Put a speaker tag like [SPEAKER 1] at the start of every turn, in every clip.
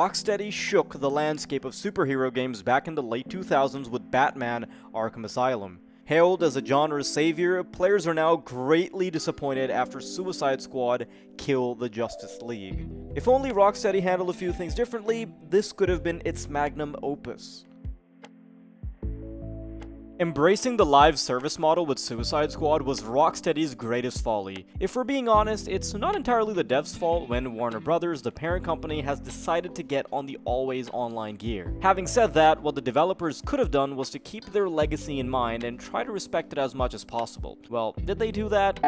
[SPEAKER 1] Rocksteady shook the landscape of superhero games back in the late 2000s with Batman Arkham Asylum. Hailed as a genre's savior, players are now greatly disappointed after Suicide Squad kill the Justice League. If only Rocksteady handled a few things differently, this could have been its magnum opus. Embracing the live service model with Suicide Squad was Rocksteady's greatest folly. If we're being honest, it's not entirely the devs' fault when Warner Brothers, the parent company, has decided to get on the always online gear. Having said that, what the developers could have done was to keep their legacy in mind and try to respect it as much as possible. Well, did they do that?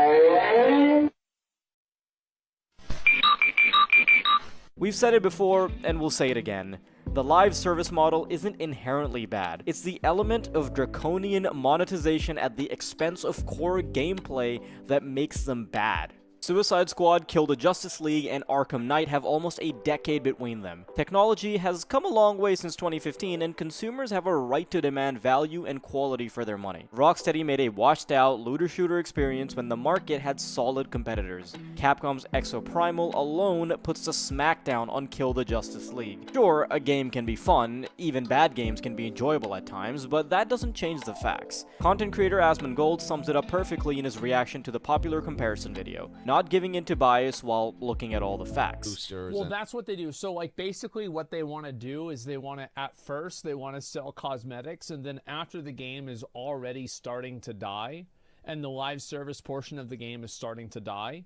[SPEAKER 1] We've said it before, and we'll say it again. The live service model isn't inherently bad. It's the element of draconian monetization at the expense of core gameplay that makes them bad. Suicide Squad, Kill the Justice League, and Arkham Knight have almost a decade between them. Technology has come a long way since 2015, and consumers have a right to demand value and quality for their money. Rocksteady made a washed-out looter-shooter experience when the market had solid competitors. Capcom's Exoprimal alone puts the smackdown on Kill the Justice League. Sure, a game can be fun, even bad games can be enjoyable at times, but that doesn't change the facts. Content creator Asmongold sums it up perfectly in his reaction to the popular comparison video. Not giving into bias while looking at all the facts.
[SPEAKER 2] Well, that's what they do. So, like, basically what they want to do is they want to, at first, they want to sell cosmetics, and then after the game is already starting to die, and the live service portion of the game is starting to die,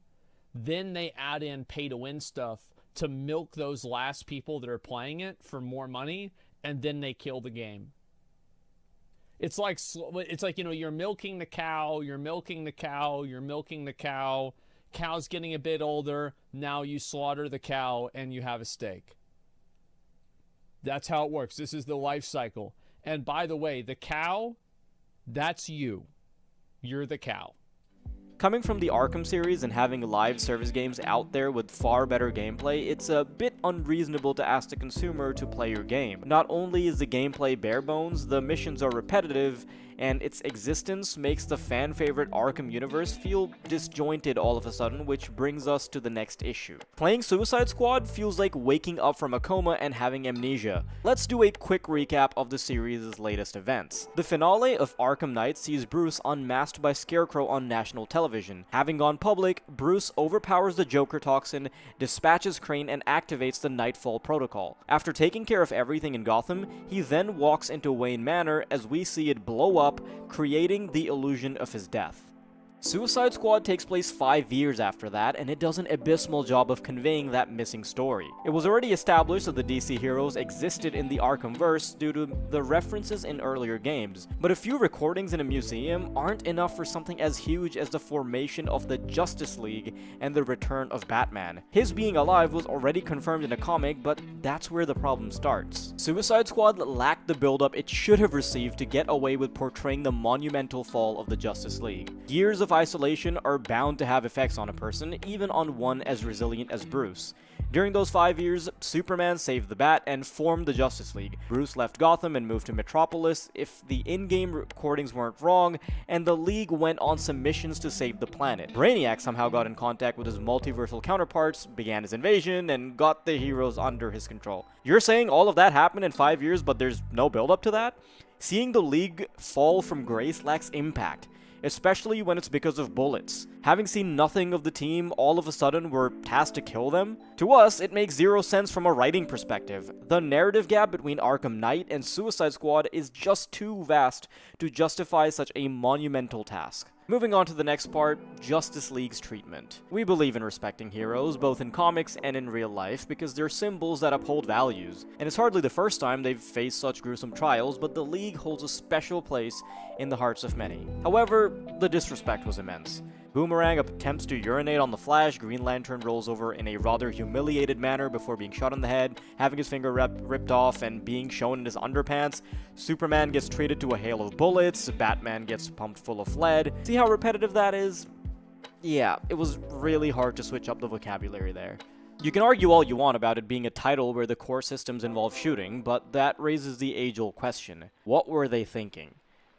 [SPEAKER 2] then they add in pay-to-win stuff to milk those last people that are playing it for more money, and then they kill the game. It's like, you know, you're milking the cow, you're milking the cow, you're milking the cow. Cow's getting a bit older, now you slaughter the cow and you have a steak. That's how it works. This is the life cycle. And by the way, the cow, that's you. You're the cow.
[SPEAKER 1] Coming from the Arkham series and having live service games out there with far better gameplay, it's a bit unreasonable to ask the consumer to play your game. Not only is the gameplay bare bones, the missions are repetitive, and its existence makes the fan-favorite Arkham universe feel disjointed all of a sudden, which brings us to the next issue. Playing Suicide Squad feels like waking up from a coma and having amnesia. Let's do a quick recap of the series' latest events. The finale of Arkham Knight sees Bruce unmasked by Scarecrow on national television. Having gone public, Bruce overpowers the Joker toxin, dispatches Crane, and activates the Nightfall Protocol. After taking care of everything in Gotham, he then walks into Wayne Manor as we see it blow up, creating the illusion of his death. Suicide Squad takes place 5 years after that, and it does an abysmal job of conveying that missing story. It was already established that the DC heroes existed in the Arkhamverse due to the references in earlier games, but a few recordings in a museum aren't enough for something as huge as the formation of the Justice League and the return of Batman. His being alive was already confirmed in a comic, but that's where the problem starts. Suicide Squad lacked the build-up it should have received to get away with portraying the monumental fall of the Justice League. Years of isolation are bound to have effects on a person, even on one as resilient as Bruce. During those 5 years, Superman saved the Bat and formed the Justice League. Bruce left Gotham and moved to Metropolis, if the in-game recordings weren't wrong, and the League went on some missions to save the planet. Brainiac somehow got in contact with his multiversal counterparts, began his invasion, and got the heroes under his control. You're saying all of that happened in 5 years, but there's no build-up to that? Seeing the League fall from grace lacks impact, especially when it's because of bullets. Having seen nothing of the team, all of a sudden we're tasked to kill them? To us, it makes zero sense from a writing perspective. The narrative gap between Arkham Knight and Suicide Squad is just too vast to justify such a monumental task. Moving on to the next part, Justice League's treatment. We believe in respecting heroes, both in comics and in real life, because they're symbols that uphold values. And it's hardly the first time they've faced such gruesome trials, but the League holds a special place in the hearts of many. However, the disrespect was immense. Boomerang attempts to urinate on the Flash, Green Lantern rolls over in a rather humiliated manner before being shot in the head, having his finger ripped off and being shown in his underpants. Superman gets treated to a hail of bullets, Batman gets pumped full of lead. See how repetitive that is? Yeah, it was really hard to switch up the vocabulary there. You can argue all you want about it being a title where the core systems involve shooting, but that raises the age-old question. What were they thinking?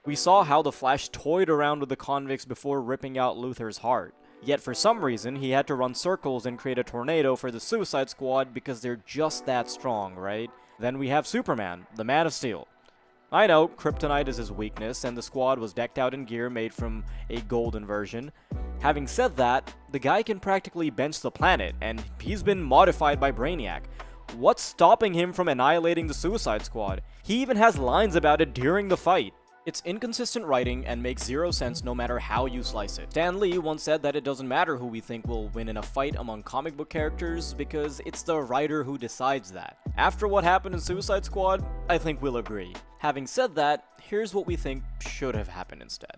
[SPEAKER 1] We saw how the Flash toyed around with the convicts before ripping out Luthor's heart. Yet for some reason, he had to run circles and create a tornado for the Suicide Squad because they're just that strong, right? Then we have Superman, the Man of Steel. I know, kryptonite is his weakness, and the squad was decked out in gear made from a golden version. Having said that, the guy can practically bench the planet, and he's been modified by Brainiac. What's stopping him from annihilating the Suicide Squad? He even has lines about it during the fight. It's inconsistent writing and makes zero sense no matter how you slice it. Stan Lee once said that it doesn't matter who we think will win in a fight among comic book characters because it's the writer who decides that. After what happened in Suicide Squad, I think we'll agree. Having said that, here's what we think should have happened instead.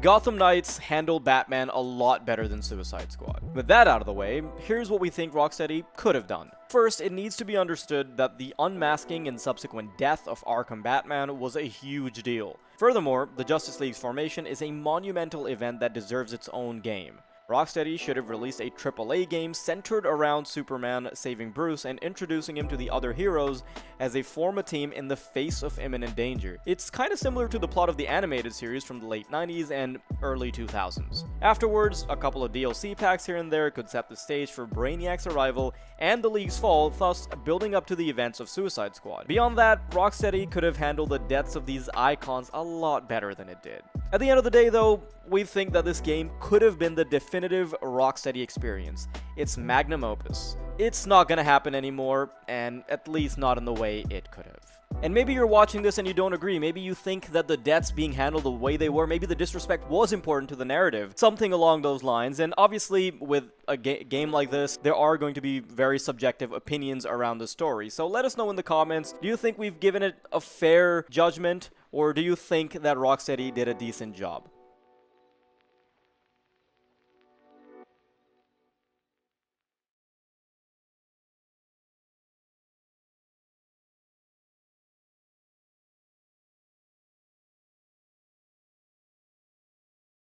[SPEAKER 1] Gotham Knights handled Batman a lot better than Suicide Squad. With that out of the way, here's what we think Rocksteady could have done. First, it needs to be understood that the unmasking and subsequent death of Arkham Batman was a huge deal. Furthermore, the Justice League's formation is a monumental event that deserves its own game. Rocksteady should have released a AAA game centered around Superman saving Bruce and introducing him to the other heroes as they form a team in the face of imminent danger. It's kind of similar to the plot of the animated series from the late 90s and early 2000s. Afterwards, a couple of DLC packs here and there could set the stage for Brainiac's arrival and the League's fall, thus building up to the events of Suicide Squad. Beyond that, Rocksteady could have handled the deaths of these icons a lot better than it did. At the end of the day though, we think that this game could have been the definitive Rocksteady experience. It's magnum opus. It's not gonna happen anymore, and at least not in the way it could have. And maybe you're watching this and you don't agree. Maybe you think that the deaths being handled the way they were, maybe the disrespect was important to the narrative. Something along those lines. And obviously, with a game like this, there are going to be very subjective opinions around the story. So let us know in the comments, do you think we've given it a fair judgment? Or do you think that Rocksteady did a decent job?